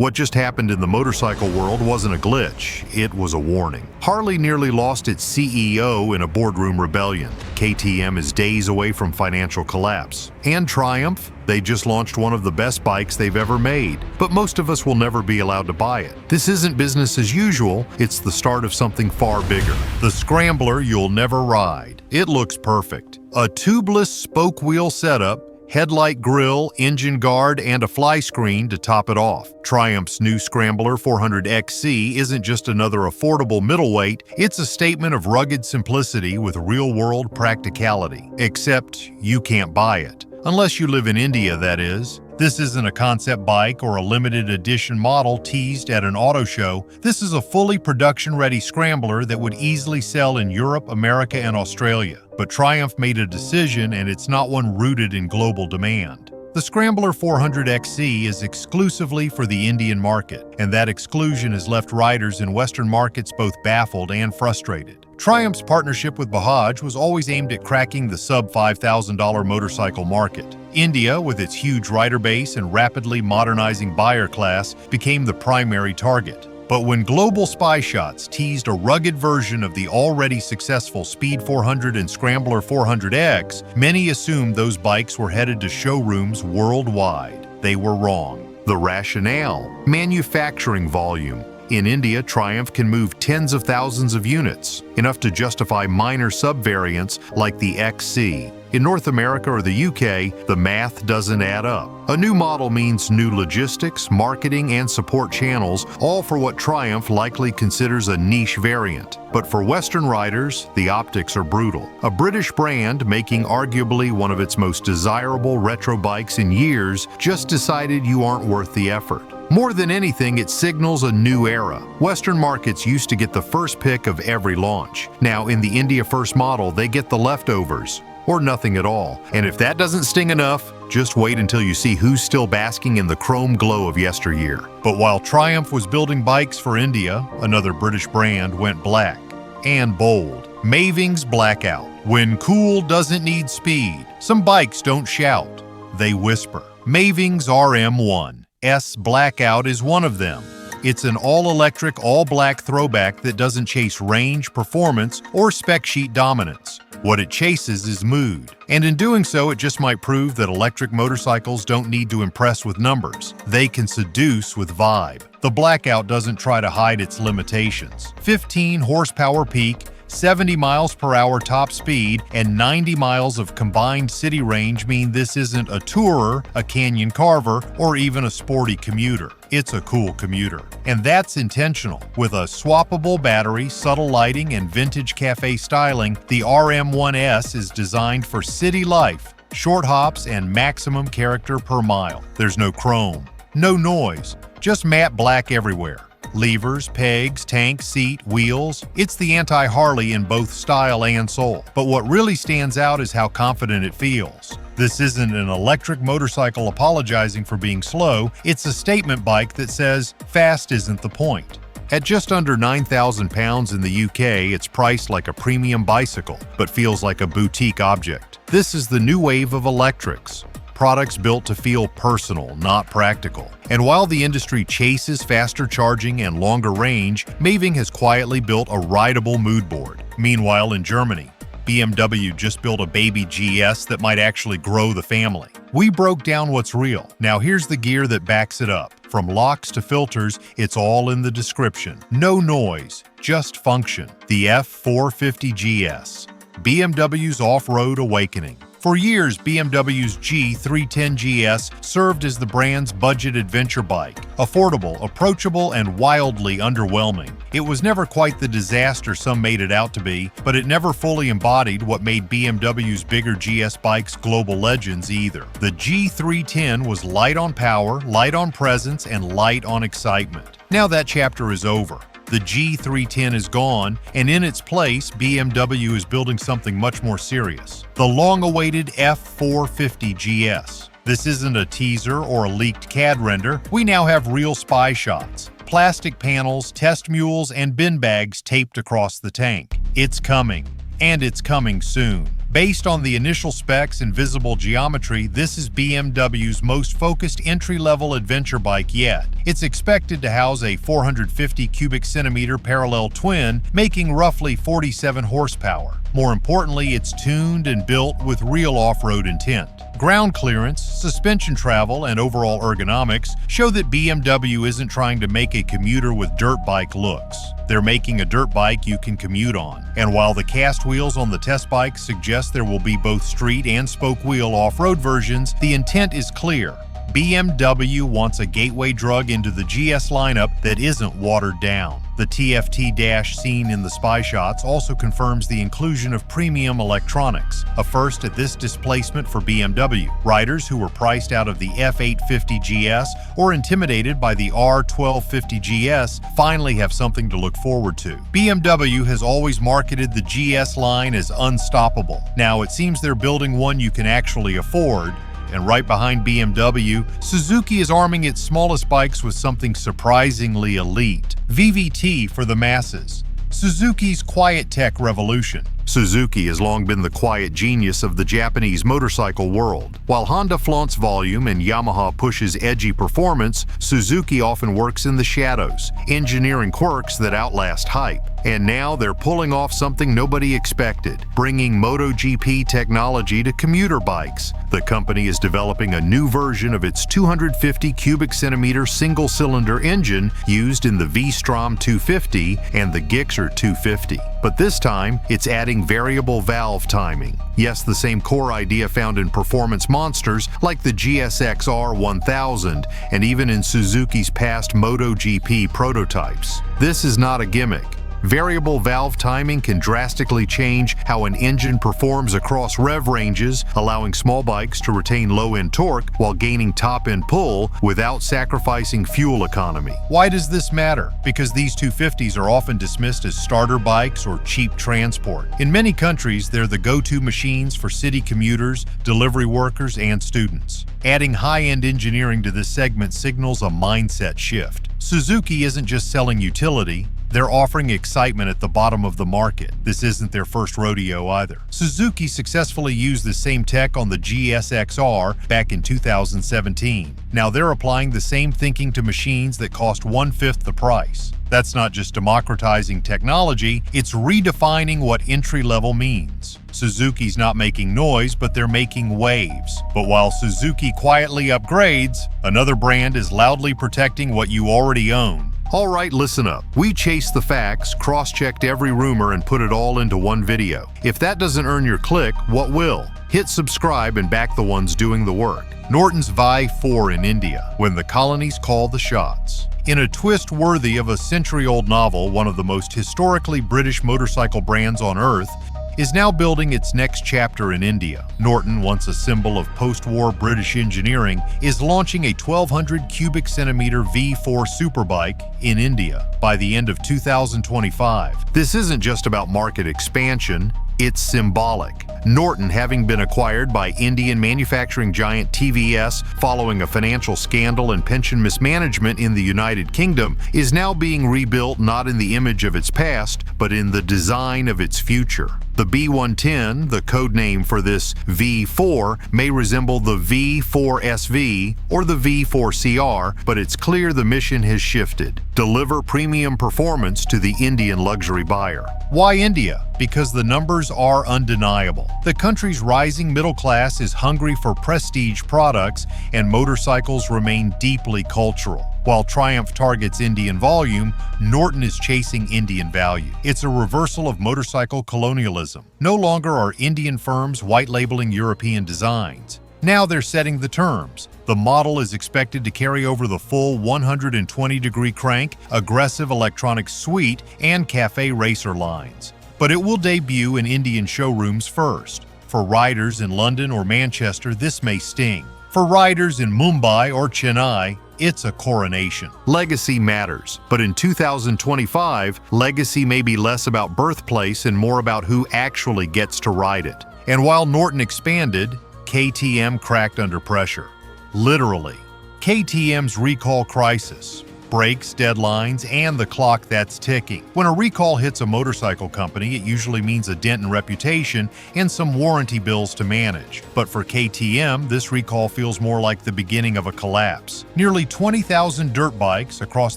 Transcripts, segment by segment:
What just happened in the motorcycle world wasn't a glitch, it was a warning. Harley nearly lost its CEO in a boardroom rebellion. KTM is days away from financial collapse. And Triumph, they just launched one of the best bikes they've ever made, but most of us will never be allowed to buy it. This isn't business as usual, it's the start of something far bigger. The Scrambler you'll never ride. It looks perfect. A tubeless spoke wheel setup, headlight grille, engine guard, and a fly screen to top it off. Triumph's new Scrambler 400XC isn't just another affordable middleweight, it's a statement of rugged simplicity with real-world practicality. Except you can't buy it. Unless you live in India, that is. This isn't a concept bike or a limited edition model teased at an auto show. This is a fully production-ready Scrambler that would easily sell in Europe, America, and Australia. But Triumph made a decision, and it's not one rooted in global demand. The Scrambler 400XC is exclusively for the Indian market, and that exclusion has left riders in Western markets both baffled and frustrated. Triumph's partnership with Bajaj was always aimed at cracking the sub-$5,000 motorcycle market. India, with its huge rider base and rapidly modernizing buyer class, became the primary target. But when global spy shots teased a rugged version of the already successful Speed 400 and Scrambler 400X, many assumed those bikes were headed to showrooms worldwide. They were wrong. The rationale: manufacturing volume. In India, Triumph can move tens of thousands of units, enough to justify minor sub-variants like the XC. In North America or the UK, the math doesn't add up. A new model means new logistics, marketing, and support channels, all for what Triumph likely considers a niche variant. But for Western riders, the optics are brutal. A British brand making arguably one of its most desirable retro bikes in years just decided you aren't worth the effort. More than anything, it signals a new era. Western markets used to get the first pick of every launch. Now, in the India first model, they get the leftovers, or nothing at all. And if that doesn't sting enough, just wait until you see who's still basking in the chrome glow of yesteryear. But while Triumph was building bikes for India, another British brand went black and bold. Maeving's Blackout. When cool doesn't need speed, some bikes don't shout, they whisper. Maeving's RM1S Blackout is one of them. It's an all-electric, all-black throwback that doesn't chase range, performance, or spec sheet dominance. What it chases is mood. And in doing so, it just might prove that electric motorcycles don't need to impress with numbers. They can seduce with vibe. The Blackout doesn't try to hide its limitations. 15 horsepower peak, 70 miles per hour top speed, and 90 miles of combined city range mean this isn't a tourer, a canyon carver, or even a sporty commuter. It's a cool commuter. And that's intentional. With a swappable battery, subtle lighting, and vintage cafe styling, the RM1S is designed for city life, short hops, and maximum character per mile. There's no chrome, no noise, just matte black everywhere. Levers, pegs, tank, seat, wheels. It's the anti-Harley in both style and soul. But what really stands out is how confident it feels. This isn't an electric motorcycle apologizing for being slow, it's a statement bike that says, fast isn't the point. At just under 9,000 pounds in the UK, it's priced like a premium bicycle, but feels like a boutique object. This is the new wave of electrics. Products built to feel personal, not practical. And while the industry chases faster charging and longer range, Maeving has quietly built a rideable mood board. Meanwhile, in Germany, BMW just built a baby GS that might actually grow the family. We broke down what's real. Now here's the gear that backs it up. From locks to filters, it's all in the description. No noise, just function. The F450 GS, BMW's off-road awakening. For years, BMW's G310 GS served as the brand's budget adventure bike. Affordable, approachable, and wildly underwhelming. It was never quite the disaster some made it out to be, but it never fully embodied what made BMW's bigger GS bikes global legends either. The G310 was light on power, light on presence, and light on excitement. Now that chapter is over. The G310 is gone, and in its place, BMW is building something much more serious. The long-awaited F450 GS. This isn't a teaser or a leaked CAD render. We now have real spy shots. Plastic panels, test mules, and bin bags taped across the tank. It's coming, and it's coming soon. Based on the initial specs and visible geometry, this is BMW's most focused entry-level adventure bike yet. It's expected to house a 450 cubic centimeter parallel twin, making roughly 47 horsepower. More importantly, it's tuned and built with real off-road intent. Ground clearance, suspension travel, and overall ergonomics show that BMW isn't trying to make a commuter with dirt bike looks. They're making a dirt bike you can commute on. And while the cast wheels on the test bike suggest there will be both street and spoke wheel off-road versions, the intent is clear. BMW wants a gateway drug into the GS lineup that isn't watered down. The TFT dash seen in the spy shots also confirms the inclusion of premium electronics, a first at this displacement for BMW. Riders who were priced out of the F450 GS or intimidated by the R1250 GS finally have something to look forward to. BMW has always marketed the GS line as unstoppable. Now it seems they're building one you can actually afford. And right behind BMW, Suzuki is arming its smallest bikes with something surprisingly elite: VVT for the masses. Suzuki's quiet tech revolution. Suzuki has long been the quiet genius of the Japanese motorcycle world. While Honda flaunts volume and Yamaha pushes edgy performance, Suzuki often works in the shadows, engineering quirks that outlast hype. And now they're pulling off something nobody expected, bringing MotoGP technology to commuter bikes. The company is developing a new version of its 250 cubic centimeter single-cylinder engine used in the V-Strom 250 and the Gixxer 250. But this time, it's adding variable valve timing. Yes, the same core idea found in performance monsters like the GSX-R 1000 and even in Suzuki's past MotoGP prototypes. This is not a gimmick. Variable valve timing can drastically change how an engine performs across rev ranges, allowing small bikes to retain low-end torque while gaining top-end pull without sacrificing fuel economy. Why does this matter? Because these 250s are often dismissed as starter bikes or cheap transport. In many countries, they're the go-to machines for city commuters, delivery workers, and students. Adding high-end engineering to this segment signals a mindset shift. Suzuki isn't just selling utility, they're offering excitement at the bottom of the market. This isn't their first rodeo either. Suzuki successfully used the same tech on the GSX-R back in 2017. Now they're applying the same thinking to machines that cost 1/5 the price. That's not just democratizing technology, it's redefining what entry-level means. Suzuki's not making noise, but they're making waves. But while Suzuki quietly upgrades, another brand is loudly protecting what you already own. All right, listen up. We chased the facts, cross-checked every rumor, and put it all into one video. If that doesn't earn your click, what will? Hit subscribe and back the ones doing the work. Norton's Vi 4 in India, when the colonies call the shots. In a twist worthy of a century-old novel, one of the most historically British motorcycle brands on Earth is now building its next chapter in India. Norton, once a symbol of post-war British engineering, is launching a 1,200 cubic centimeter V4 superbike in India by the end of 2025. This isn't just about market expansion, it's symbolic. Norton, having been acquired by Indian manufacturing giant TVS following a financial scandal and pension mismanagement in the United Kingdom, is now being rebuilt not in the image of its past, but in the design of its future. The B110, the code name for this V4, may resemble the V4SV or the V4CR, but it's clear the mission has shifted. Deliver premium performance to the Indian luxury buyer. Why India? Because the numbers are undeniable. The country's rising middle class is hungry for prestige products, and motorcycles remain deeply cultural. While Triumph targets Indian volume, Norton is chasing Indian value. It's a reversal of motorcycle colonialism. No longer are Indian firms white-labeling European designs. Now they're setting the terms. The model is expected to carry over the full 120-degree crank, aggressive electronic suite, and cafe racer lines. But it will debut in Indian showrooms first. For riders in London or Manchester, this may sting. For riders in Mumbai or Chennai, it's a coronation. Legacy matters, but in 2025, legacy may be less about birthplace and more about who actually gets to ride it. And while Norton expanded, KTM cracked under pressure. Literally. KTM's recall crisis. brakes, deadlines, and the clock that's ticking. When a recall hits a motorcycle company, it usually means a dent in reputation and some warranty bills to manage. But for KTM, this recall feels more like the beginning of a collapse. Nearly 20,000 dirt bikes across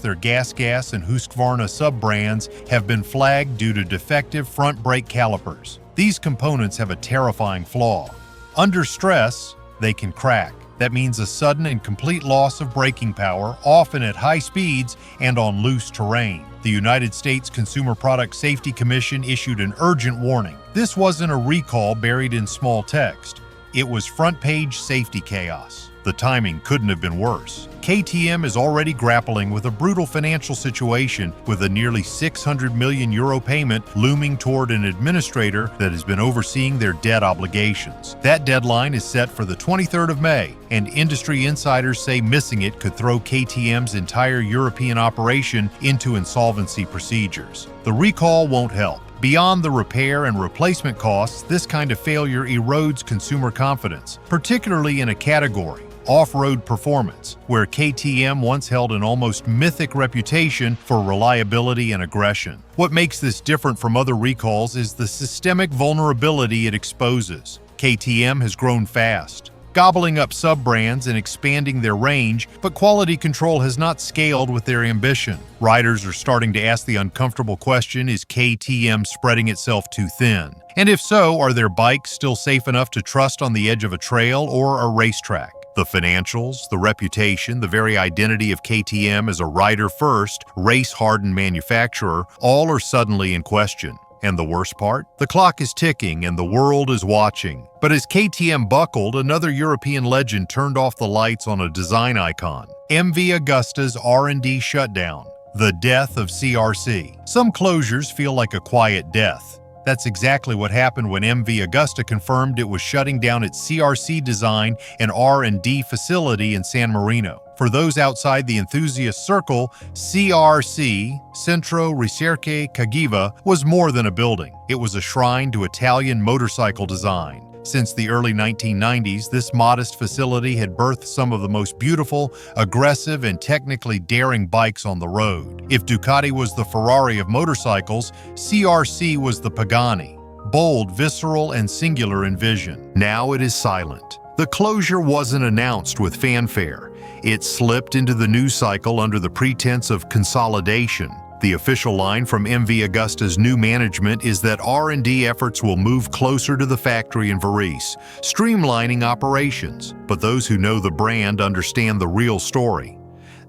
their Gas and Husqvarna sub-brands have been flagged due to defective front brake calipers. These components have a terrifying flaw. Under stress, they can crack. That means a sudden and complete loss of braking power, often at high speeds and on loose terrain. The United States Consumer Product Safety Commission issued an urgent warning. This wasn't a recall buried in small text. It was front-page safety chaos. The timing couldn't have been worse. KTM is already grappling with a brutal financial situation, with a nearly €600 million payment looming toward an administrator that has been overseeing their debt obligations. That deadline is set for the 23rd of May, and industry insiders say missing it could throw KTM's entire European operation into insolvency procedures. The recall won't help. Beyond the repair and replacement costs, this kind of failure erodes consumer confidence, particularly in a category, off-road performance, where KTM once held an almost mythic reputation for reliability and aggression. What makes this different from other recalls is the systemic vulnerability it exposes. KTM has grown fast, gobbling up sub-brands and expanding their range, but quality control has not scaled with their ambition. Riders are starting to ask the uncomfortable question, is KTM spreading itself too thin? And if so, are their bikes still safe enough to trust on the edge of a trail or a racetrack? The financials, the reputation, the very identity of KTM as a rider-first, race-hardened manufacturer, all are suddenly in question. And the worst part? The clock is ticking and the world is watching. But as KTM buckled, another European legend turned off the lights on a design icon. MV Augusta's R&D shutdown. The death of CRC. Some closures feel like a quiet death. That's exactly what happened when MV Augusta confirmed it was shutting down its CRC design and R&D facility in San Marino. For those outside the enthusiast circle, CRC, Centro Ricerche Cagiva, was more than a building. It was a shrine to Italian motorcycle design. Since the early 1990s, this modest facility had birthed some of the most beautiful, aggressive, and technically daring bikes on the road. If Ducati was the Ferrari of motorcycles, CRC was the Pagani, bold, visceral, and singular in vision. Now it is silent. The closure wasn't announced with fanfare. It slipped into the news cycle under the pretense of consolidation. The official line from MV Augusta's new management is that R&D efforts will move closer to the factory in Varese, streamlining operations. But those who know the brand understand the real story.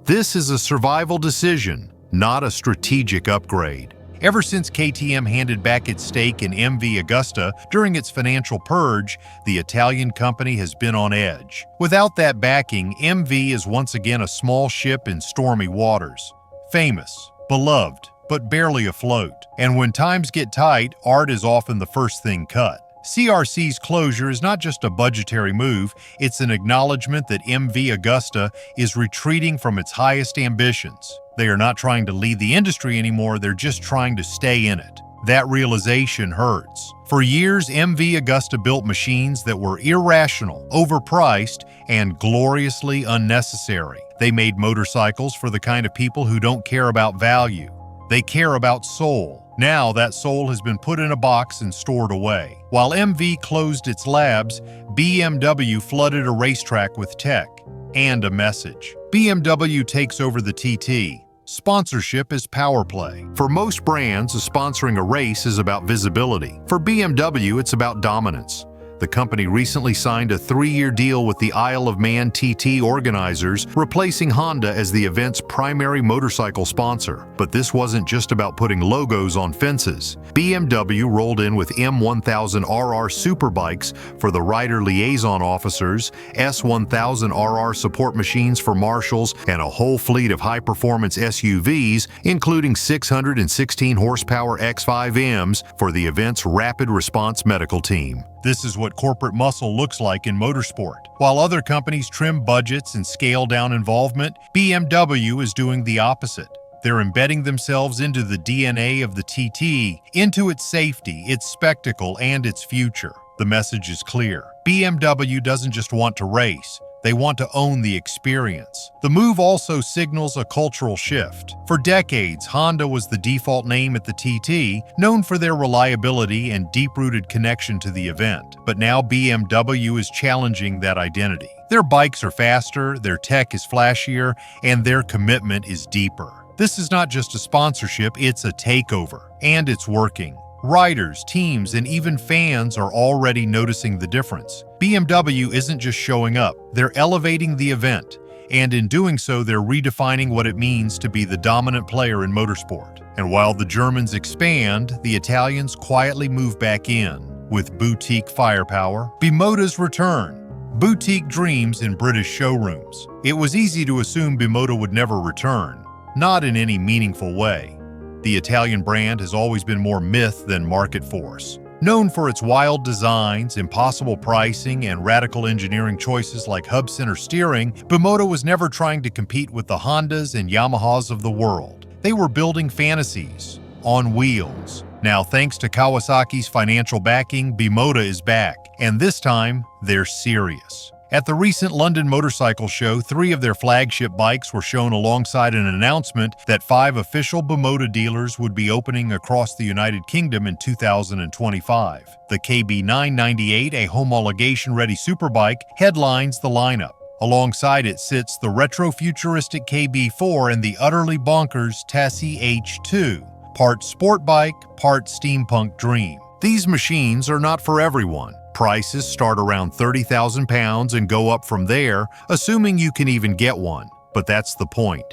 This is a survival decision, not a strategic upgrade. Ever since KTM handed back its stake in MV Augusta during its financial purge, the Italian company has been on edge. Without that backing, MV is once again a small ship in stormy waters. Famous, beloved, but barely afloat. And when times get tight, art is often the first thing cut. CRC's closure is not just a budgetary move, it's an acknowledgement that MV Augusta is retreating from its highest ambitions. They are not trying to lead the industry anymore, they're just trying to stay in it. That realization hurts. For years, MV Augusta built machines that were irrational, overpriced, and gloriously unnecessary. They made motorcycles for the kind of people who don't care about value. They care about soul. Now that soul has been put in a box and stored away. While MV closed its labs, BMW flooded a racetrack with tech and a message. BMW takes over the TT. Sponsorship is power play. For most brands, sponsoring a race is about visibility. For BMW, it's about dominance. The company recently signed a 3-year deal with the Isle of Man TT organizers, replacing Honda as the event's primary motorcycle sponsor. But this wasn't just about putting logos on fences. BMW rolled in with M1000RR superbikes for the rider liaison officers, S1000RR support machines for marshals, and a whole fleet of high-performance SUVs, including 616 horsepower X5Ms for the event's rapid response medical team. This is what corporate muscle looks like in motorsport. While other companies trim budgets and scale down involvement, BMW is doing the opposite. They're embedding themselves into the DNA of the TT, into its safety, its spectacle, and its future. The message is clear. BMW doesn't just want to race. They want to own the experience. The move also signals a cultural shift. For decades, Honda was the default name at the TT, known for their reliability and deep-rooted connection to the event. But now BMW is challenging that identity. Their bikes are faster, their tech is flashier, and their commitment is deeper. This is not just a sponsorship, it's a takeover. And it's working. Riders, teams, and even fans are already noticing the difference. BMW isn't just showing up, they're elevating the event. And in doing so, they're redefining what it means to be the dominant player in motorsport. And while the Germans expand, the Italians quietly move back in. With boutique firepower, Bimota's return. Boutique dreams in British showrooms. It was easy to assume Bimota would never return, not in any meaningful way. The Italian brand has always been more myth than market force. Known for its wild designs, impossible pricing, and radical engineering choices like hub center steering, Bimota was never trying to compete with the Hondas and Yamahas of the world. They were building fantasies on wheels. Now, thanks to Kawasaki's financial backing, Bimota is back, and this time, they're serious. At the recent London Motorcycle Show, 3 of their flagship bikes were shown alongside an announcement that 5 official Bimota dealers would be opening across the United Kingdom in 2025. The KB998, a homologation-ready superbike, headlines the lineup. Alongside it sits the retro-futuristic KB4 and the utterly bonkers Tassi H2, part sport bike, part steampunk dream. These machines are not for everyone. Prices start around £30,000 and go up from there, assuming you can even get one. But that's the point.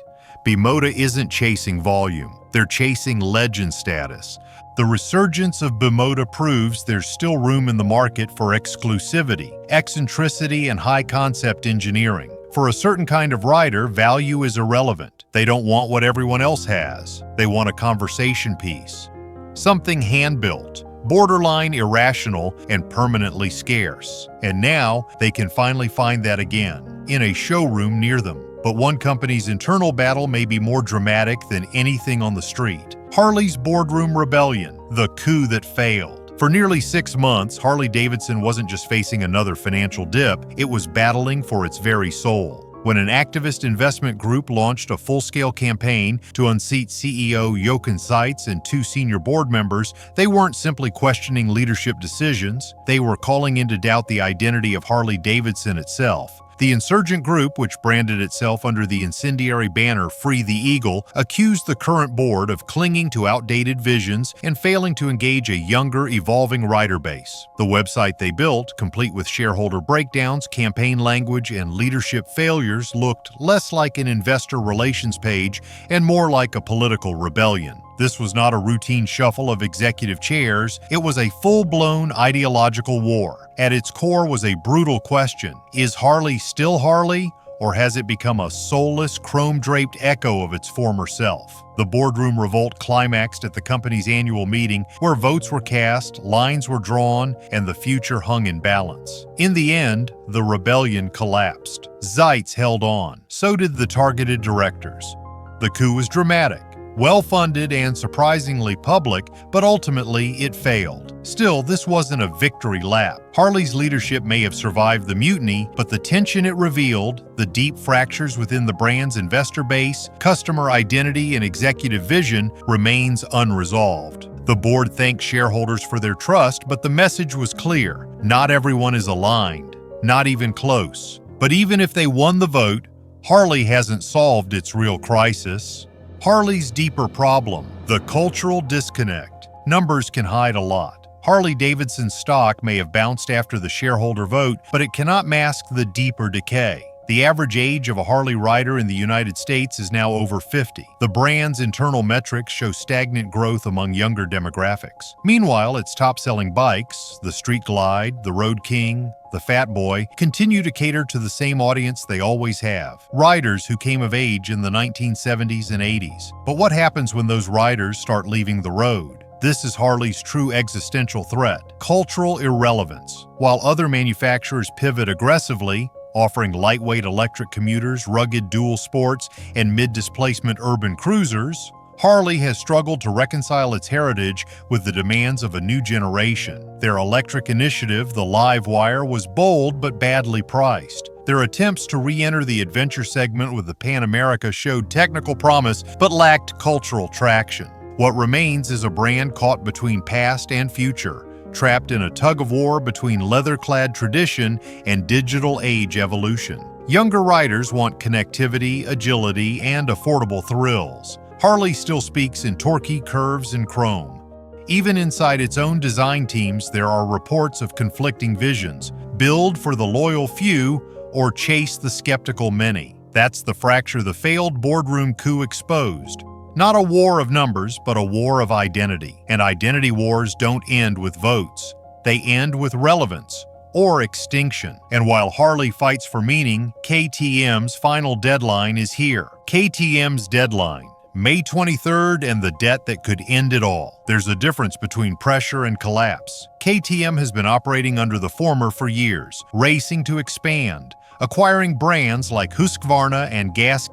Bimota isn't chasing volume, they're chasing legend status. The resurgence of Bimota proves there's still room in the market for exclusivity, eccentricity, and high-concept engineering. For a certain kind of rider, value is irrelevant. They don't want what everyone else has. They want a conversation piece. Something hand-built, borderline irrational, and permanently scarce. And now, they can finally find that again, in a showroom near them. But one company's internal battle may be more dramatic than anything on the street. Harley's Boardroom rebellion, the coup that failed. For nearly 6 months, Harley-Davidson wasn't just facing another financial dip, it was battling for its very soul. When an activist investment group launched a full-scale campaign to unseat CEO Jochen Seitz and 2 senior board members, they weren't simply questioning leadership decisions, they were calling into doubt the identity of Harley-Davidson itself. The insurgent group, which branded itself under the incendiary banner Free the Eagle, accused the current board of clinging to outdated visions and failing to engage a younger, evolving rider base. The website they built, complete with shareholder breakdowns, campaign language, and leadership failures, looked less like an investor relations page and more like a political rebellion. This was not a routine shuffle of executive chairs, it was a full-blown ideological war. At its core was a brutal question: is Harley still Harley, or has it become a soulless, chrome-draped echo of its former self? The boardroom revolt climaxed at the company's annual meeting, where votes were cast, lines were drawn, and the future hung in balance. In the end, the rebellion collapsed. Seitz held on. So did the targeted directors. The coup was dramatic, well-funded and surprisingly public, but ultimately it failed. Still, this wasn't a victory lap. Harley's leadership may have survived the mutiny, but the tension it revealed, the deep fractures within the brand's investor base, customer identity, and executive vision remains unresolved. The board thanked shareholders for their trust, but the message was clear. Not everyone is aligned, not even close. But even if they won the vote, Harley hasn't solved its real crisis. Harley's deeper problem, the cultural disconnect. Numbers can hide a lot. Harley-Davidson stock may have bounced after the shareholder vote, but it cannot mask the deeper decay. The average age of a Harley rider in the United States is now over 50. The brand's internal metrics show stagnant growth among younger demographics. Meanwhile, its top-selling bikes, the Street Glide, the Road King, the Fat Boy, continue to cater to the same audience they always have: riders who came of age in the 1970s and 80s. But what happens when those riders start leaving the road? This is Harley's true existential threat: cultural irrelevance. While other manufacturers pivot aggressively, offering lightweight electric commuters, rugged dual sports, and mid-displacement urban cruisers, Harley has struggled to reconcile its heritage with the demands of a new generation. Their electric initiative, the Livewire, was bold but badly priced. Their attempts to re-enter the adventure segment with the Pan America showed technical promise but lacked cultural traction. What remains is a brand caught between past and future, trapped in a tug-of-war between leather-clad tradition and digital age evolution. Younger riders want connectivity, agility, and affordable thrills. Harley still speaks in torquey curves and chrome. Even inside its own design teams, there are reports of conflicting visions: build for the loyal few or chase the skeptical many. That's the fracture the failed Boardroom coup exposed. Not a war of numbers, but a war of identity. And identity wars don't end with votes. They end with relevance or extinction. And while Harley fights for meaning, KTM's final deadline is here. KTM's deadline, May 23rd, and the debt that could end it all. There's a difference between pressure and collapse. KTM has been operating under the former for years, racing to expand, acquiring brands like Husqvarna and Gas,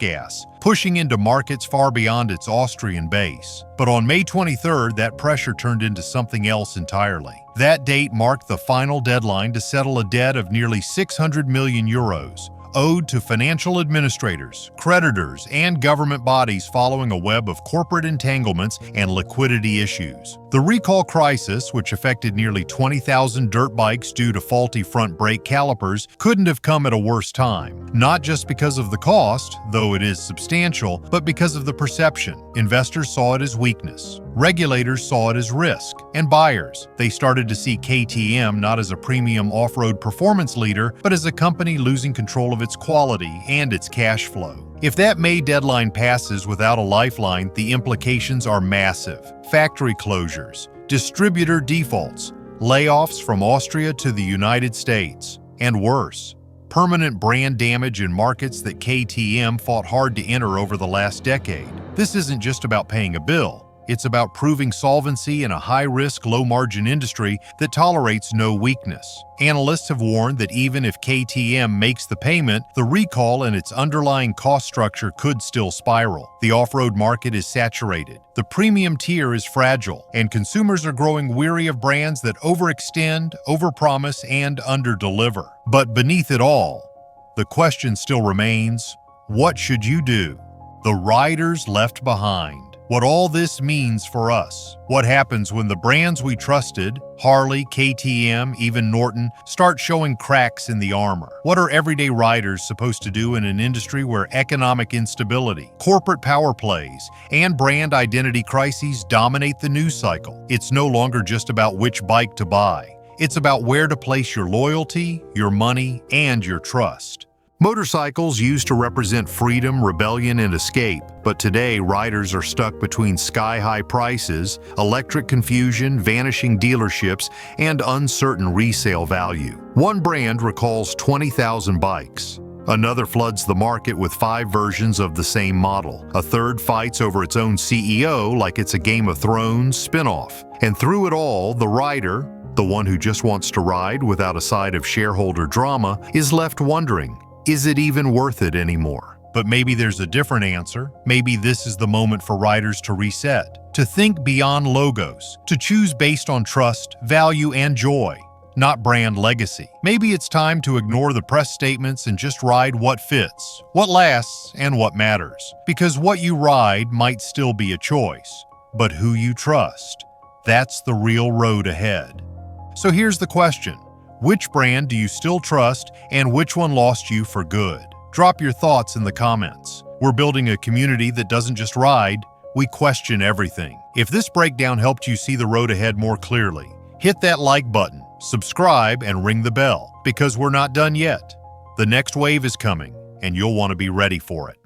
pushing into markets far beyond its Austrian base. But on May 23rd, that pressure turned into something else entirely. That date marked the final deadline to settle a debt of nearly 600 million euros, owed to financial administrators, creditors, and government bodies following a web of corporate entanglements and liquidity issues. The recall crisis, which affected nearly 20,000 dirt bikes due to faulty front brake calipers, couldn't have come at a worse time. Not just because of the cost, though it is substantial, but because of the perception. Investors saw it as weakness. Regulators saw it as risk. And buyers, they started to see KTM not as a premium off-road performance leader, but as a company losing control of its quality and its cash flow. If that May deadline passes without a lifeline, the implications are massive. Factory closures, distributor defaults, layoffs from Austria to the United States, and worse, permanent brand damage in markets that KTM fought hard to enter over the last decade. This isn't just about paying a bill. It's about proving solvency in a high-risk, low-margin industry that tolerates no weakness. Analysts have warned that even if KTM makes the payment, the recall and its underlying cost structure could still spiral. The off-road market is saturated. The premium tier is fragile, and consumers are growing weary of brands that overextend, overpromise, and underdeliver. But beneath it all, the question still remains, what should you do? The riders left behind. What all this means for us. What happens when the brands we trusted, Harley, KTM, even Norton, start showing cracks in the armor? What are everyday riders supposed to do in an industry where economic instability, corporate power plays, and brand identity crises dominate the news cycle? It's no longer just about which bike to buy. It's about where to place your loyalty, your money, and your trust. Motorcycles used to represent freedom, rebellion, and escape, but today riders are stuck between sky-high prices, electric confusion, vanishing dealerships, and uncertain resale value. One brand recalls 20,000 bikes. Another floods the market with 5 versions of the same model. A third fights over its own CEO like it's a Game of Thrones spin-off. And through it all, the rider, the one who just wants to ride without a side of shareholder drama, is left wondering, is it even worth it anymore? But maybe there's a different answer. Maybe this is the moment for riders to reset, to think beyond logos, to choose based on trust, value, and joy, not brand legacy. Maybe it's time to ignore the press statements and just ride what fits, what lasts, and what matters. Because what you ride might still be a choice, but who you trust, that's the real road ahead. So here's the question. Which brand do you still trust, and which one lost you for good? Drop your thoughts in the comments. We're building a community that doesn't just ride, we question everything. If this breakdown helped you see the road ahead more clearly, hit that like button, subscribe, and ring the bell, because we're not done yet. The next wave is coming, and you'll want to be ready for it.